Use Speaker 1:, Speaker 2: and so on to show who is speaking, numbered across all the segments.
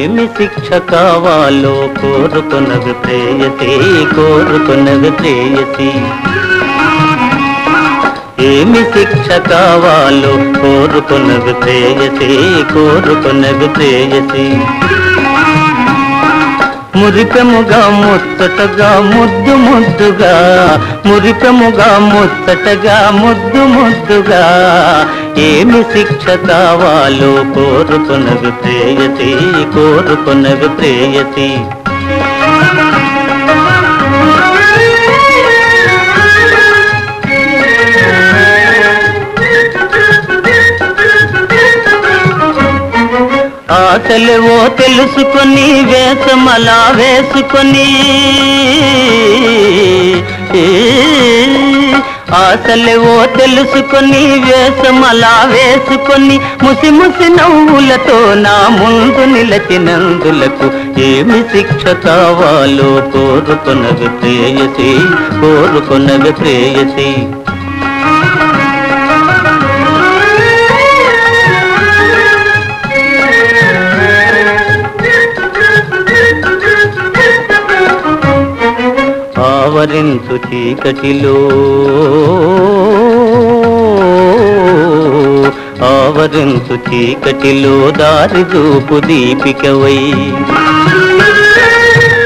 Speaker 1: ఏమి శిక్ష కావాలో కోరుకున్నవి ప్రేయసి, కోరుకున్నవి ప్రేయసి. ఏమి శిక్ష కావాలో కోరుకున్నవి ప్రేయసి, కోరుకున్నవి ప్రేయసి. మురిపెముగా ముచ్చటగా ముద్దు ముద్దుగా, మురిపెముగా ముచ్చటగా ముద్దు ముద్దుగా, ఏమి శిక్ష కావాలో కోరుకున్నవి ప్రేయసి, కోరుకున్నవి ప్రేయసి. ఆశలేవో తెలుసుకొని వేషమలా వేసుకొని, ఆశలేవో తెలుసుకొని వేషమలా వేసుకొని, ముసి ముసి నవ్వులతో నా ముందు నిలచినందులకు ఏమి శిక్ష కావాలో కోరుకున్నవి ప్రేయసి, కోరుకున్నవి ప్రేయసి. ఆవరించు చీకటిలో, ఆవరించు చీకటిలో దారిదూపు దీపికవై,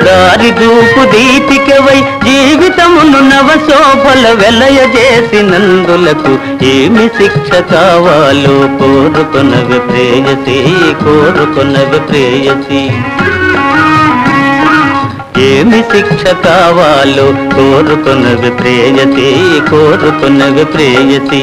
Speaker 1: దారిదూపు దీపికవై జీవితమును నవశోభల వెలయజేసినందులకు ఏమి శిక్ష కావాలో కోరుకున్నవి ప్రేయసి, కోరుకున్నవి ప్రేయసి. ఏమి శిక్ష కావాలో కోరుకున్నవి ప్రేయసి, కోరుకున్నవి ప్రేయసి.